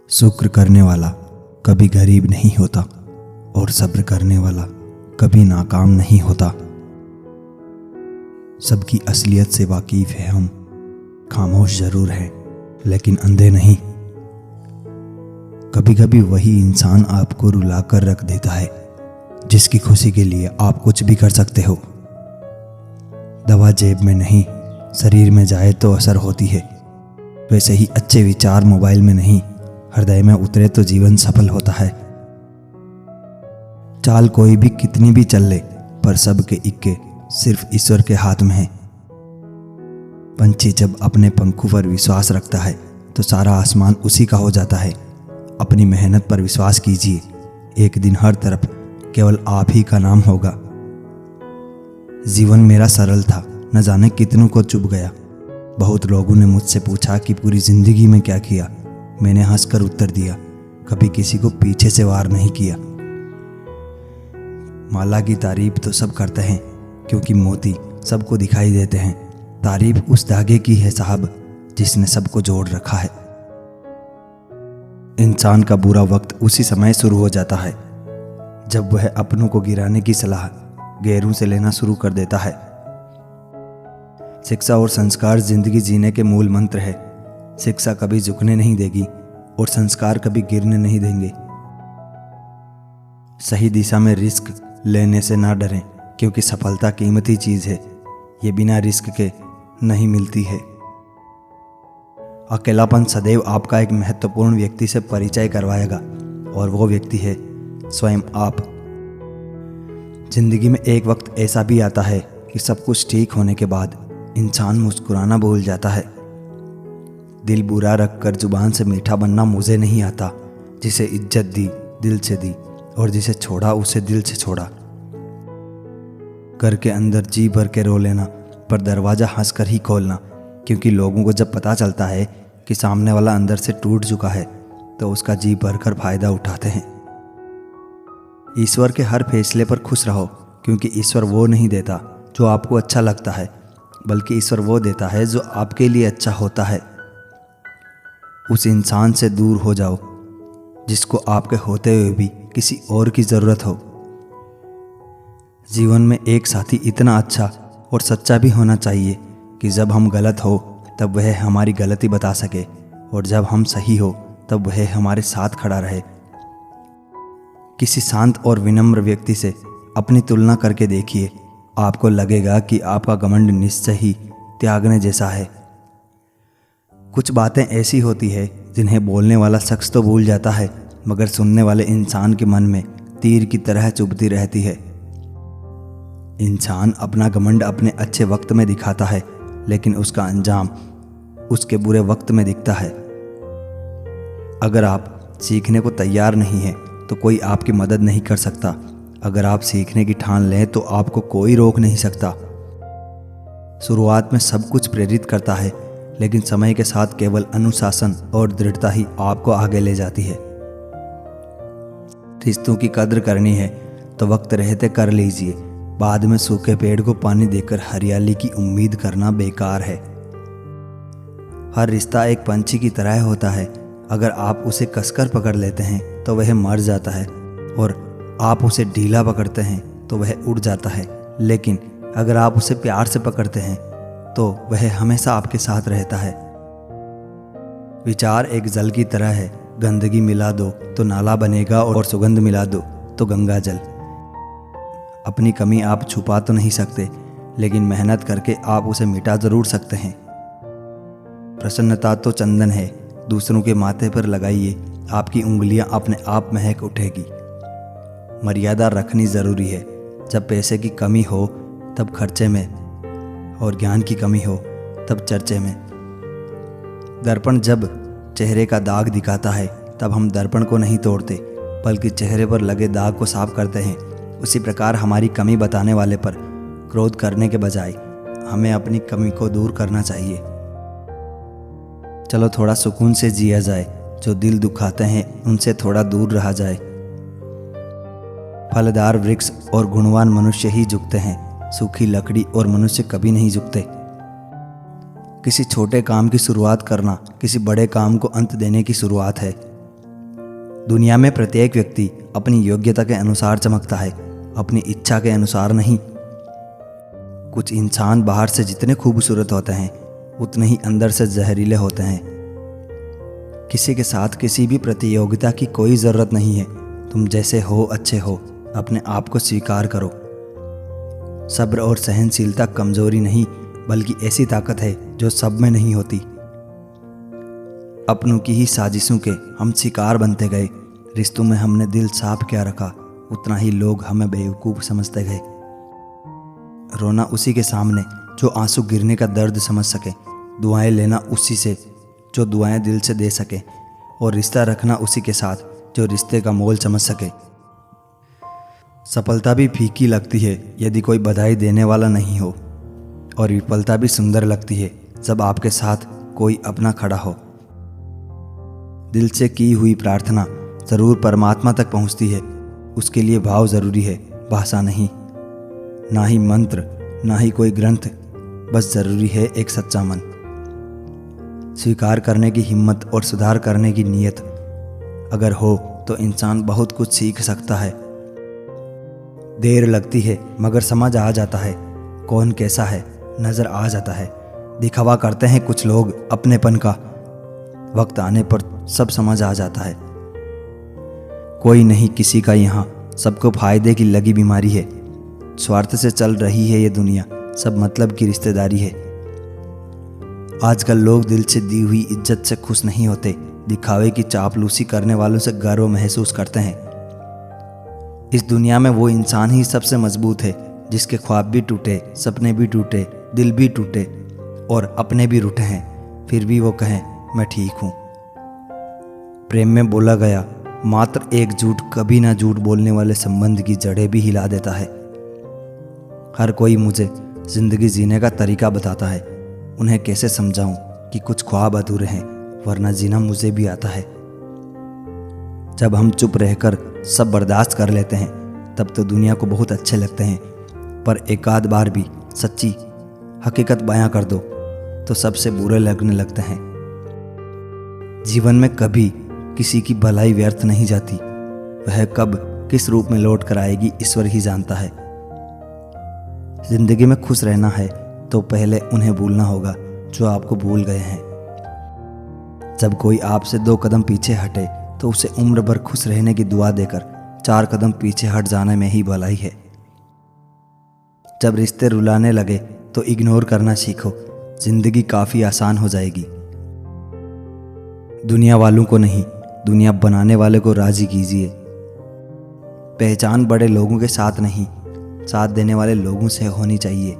शुक्र करने वाला कभी गरीब नहीं होता और सब्र करने वाला कभी नाकाम नहीं होता। सबकी असलियत से वाकिफ है हम, खामोश जरूर हैं लेकिन अंधे नहीं। कभी कभी वही इंसान आपको रुलाकर रख देता है जिसकी खुशी के लिए आप कुछ भी कर सकते हो। दवा जेब में नहीं, शरीर में जाए तो असर होती है। वैसे ही अच्छे विचार मोबाइल में नहीं, हृदय में उतरे तो जीवन सफल होता है। चाल कोई भी कितनी भी चल ले, पर सबके इक्के सिर्फ ईश्वर के हाथ में है। पंछी जब अपने पंखों पर विश्वास रखता है तो सारा आसमान उसी का हो जाता है। अपनी मेहनत पर विश्वास कीजिए, एक दिन हर तरफ केवल आप ही का नाम होगा। जीवन मेरा सरल था, न जाने कितनों को चुभ गया। बहुत लोगों ने मुझसे पूछा कि पूरी जिंदगी में क्या किया। मैंने हंसकर उत्तर दिया, कभी किसी को पीछे से वार नहीं किया। माला की तारीफ तो सब करते हैं क्योंकि मोती सबको दिखाई देते हैं। तारीफ उस धागे की है साहब जिसने सबको जोड़ रखा है। इंसान का बुरा वक्त उसी समय शुरू हो जाता है जब वह अपनों को गिराने की सलाह गैरों से लेना शुरू कर देता है। शिक्षा और संस्कार जिंदगी जीने के मूल मंत्र है। शिक्षा कभी झुकने नहीं देगी और संस्कार कभी गिरने नहीं देंगे। सही दिशा में रिस्क लेने से ना डरें क्योंकि सफलता कीमती चीज है, ये बिना रिस्क के नहीं मिलती है। अकेलापन सदैव आपका एक महत्वपूर्ण व्यक्ति से परिचय करवाएगा और वो व्यक्ति है स्वयं आप। जिंदगी में एक वक्त ऐसा भी आता है कि सब कुछ ठीक होने के बाद इंसान मुस्कुराना भूल जाता है। दिल बुरा रखकर जुबान से मीठा बनना मुझे नहीं आता। जिसे इज्जत दी दिल से दी और जिसे छोड़ा उसे दिल से छोड़ा। घर के अंदर जी भर के रो लेना पर दरवाजा हंसकर ही खोलना, क्योंकि लोगों को जब पता चलता है कि सामने वाला अंदर से टूट चुका है तो उसका जी भरकर फायदा उठाते हैं। ईश्वर के हर फैसले पर खुश रहो क्योंकि ईश्वर वो नहीं देता जो आपको अच्छा लगता है, बल्कि ईश्वर वो देता है जो आपके लिए अच्छा होता है। उस इंसान से दूर हो जाओ जिसको आपके होते हुए भी किसी और की ज़रूरत हो। जीवन में एक साथी इतना अच्छा और सच्चा भी होना चाहिए कि जब हम गलत हो तब वह हमारी गलती बता सके और जब हम सही हो तब वह हमारे साथ खड़ा रहे। किसी शांत और विनम्र व्यक्ति से अपनी तुलना करके देखिए, आपको लगेगा कि आपका घमंड निश्चय ही त्यागने जैसा है। कुछ बातें ऐसी होती है जिन्हें बोलने वाला शख्स तो भूल जाता है मगर सुनने वाले इंसान के मन में तीर की तरह चुभती रहती है। इंसान अपना घमंड अपने अच्छे वक्त में दिखाता है लेकिन उसका अंजाम उसके बुरे वक्त में दिखता है। अगर आप सीखने को तैयार नहीं हैं तो कोई आपकी मदद नहीं कर सकता। अगर आप सीखने की ठान लें तो आपको कोई रोक नहीं सकता। शुरुआत में सब कुछ प्रेरित करता है लेकिन समय के साथ केवल अनुशासन और दृढ़ता ही आपको आगे ले जाती है। रिश्तों की कद्र करनी है तो वक्त रहते कर लीजिए, बाद में सूखे पेड़ को पानी देकर हरियाली की उम्मीद करना बेकार है। हर रिश्ता एक पंछी की तरह होता है, अगर आप उसे कसकर पकड़ लेते हैं तो वह मर जाता है और आप उसे ढीला पकड़ते हैं तो वह उड़ जाता है। लेकिन अगर आप उसे प्यार से पकड़ते हैं तो वह हमेशा आपके साथ रहता है। विचार एक जल की तरह है, गंदगी मिला दो तो नाला बनेगा और सुगंध मिला दो तो गंगा जल। अपनी कमी आप छुपा तो नहीं सकते लेकिन मेहनत करके आप उसे मिटा जरूर सकते हैं। प्रसन्नता तो चंदन है, दूसरों के माथे पर लगाइए, आपकी उंगलियां अपने आप महक उठेगी। मर्यादा रखनी ज़रूरी है, जब पैसे की कमी हो तब खर्चे में और ज्ञान की कमी हो तब चर्चे में। दर्पण जब चेहरे का दाग दिखाता है तब हम दर्पण को नहीं तोड़ते बल्कि चेहरे पर लगे दाग को साफ करते हैं। उसी प्रकार हमारी कमी बताने वाले पर क्रोध करने के बजाय हमें अपनी कमी को दूर करना चाहिए। चलो थोड़ा सुकून से जिया जाए, जो दिल दुखाते हैं उनसे थोड़ा दूर रहा जाए। फलदार वृक्ष और गुणवान मनुष्य ही झुकते हैं, सूखी लकड़ी और मनुष्य कभी नहीं झुकते। किसी छोटे काम की शुरुआत करना किसी बड़े काम को अंत देने की शुरुआत है। दुनिया में प्रत्येक व्यक्ति अपनी योग्यता के अनुसार चमकता है, अपनी इच्छा के अनुसार नहीं। कुछ इंसान बाहर से जितने खूबसूरत होते हैं उतने ही अंदर से जहरीले होते हैं। किसी के साथ किसी भी प्रतियोगिता की कोई ज़रूरत नहीं है। तुम जैसे हो अच्छे हो, अपने आप को स्वीकार करो। सब्र और सहनशीलता कमजोरी नहीं बल्कि ऐसी ताकत है जो सब में नहीं होती। अपनों की ही साजिशों के हम शिकार बनते गए। रिश्तों में हमने दिल साफ क्या रखा, उतना ही लोग हमें बेवकूफ़ समझते गए। रोना उसी के सामने जो आंसू गिरने का दर्द समझ सके, दुआएं लेना उसी से जो दुआएं दिल से दे सके, और रिश्ता रखना उसी के साथ जो रिश्ते का मोल समझ सके। सफलता भी फीकी लगती है यदि कोई बधाई देने वाला नहीं हो, और विफलता भी सुंदर लगती है जब आपके साथ कोई अपना खड़ा हो। दिल से की हुई प्रार्थना ज़रूर परमात्मा तक पहुंचती है। उसके लिए भाव ज़रूरी है, भाषा नहीं। ना ही मंत्र, ना ही कोई ग्रंथ, बस ज़रूरी है एक सच्चा मन। स्वीकार करने की हिम्मत और सुधार करने की नीयत अगर हो तो इंसान बहुत कुछ सीख सकता है। देर लगती है मगर समझ आ जाता है कौन कैसा है, नज़र आ जाता है। दिखावा करते हैं कुछ लोग अपनेपन का, वक्त आने पर सब समझ आ जाता है। कोई नहीं किसी का यहाँ, सबको फायदे की लगी बीमारी है। स्वार्थ से चल रही है ये दुनिया, सब मतलब की रिश्तेदारी है। आजकल लोग दिल से दी हुई इज्जत से खुश नहीं होते, दिखावे की चापलूसी करने वालों से गर्व महसूस करते हैं। इस दुनिया में वो इंसान ही सबसे मजबूत है जिसके ख्वाब भी टूटे, सपने भी टूटे, दिल भी टूटे और अपने भी रूठे हैं, फिर भी वो कहें मैं ठीक हूँ। प्रेम में बोला गया मात्र एक झूठ कभी ना झूठ बोलने वाले संबंध की जड़ें भी हिला देता है। हर कोई मुझे जिंदगी जीने का तरीका बताता है, उन्हें कैसे समझाऊं कि कुछ ख्वाब अधूरे हैं, वरना जीना मुझे भी आता है। जब हम चुप रहकर सब बर्दाश्त कर लेते हैं तब तो दुनिया को बहुत अच्छे लगते हैं, पर एक आध बार भी सच्ची हकीकत बयां कर दो तो सबसे बुरे लगने लगते हैं। जीवन में कभी किसी की भलाई व्यर्थ नहीं जाती, वह कब किस रूप में लौट कर आएगी ईश्वर ही जानता है। जिंदगी में खुश रहना है तो पहले उन्हें भूलना होगा जो आपको भूल गए हैं। जब कोई आपसे 2 कदम पीछे हटे तो उसे उम्र भर खुश रहने की दुआ देकर 4 कदम पीछे हट जाने में ही भलाई है। जब रिश्ते रुलाने लगे तो इग्नोर करना सीखो, जिंदगी काफ़ी आसान हो जाएगी। दुनिया वालों को नहीं, दुनिया बनाने वाले को राजी कीजिए। पहचान बड़े लोगों के साथ नहीं, साथ देने वाले लोगों से होनी चाहिए।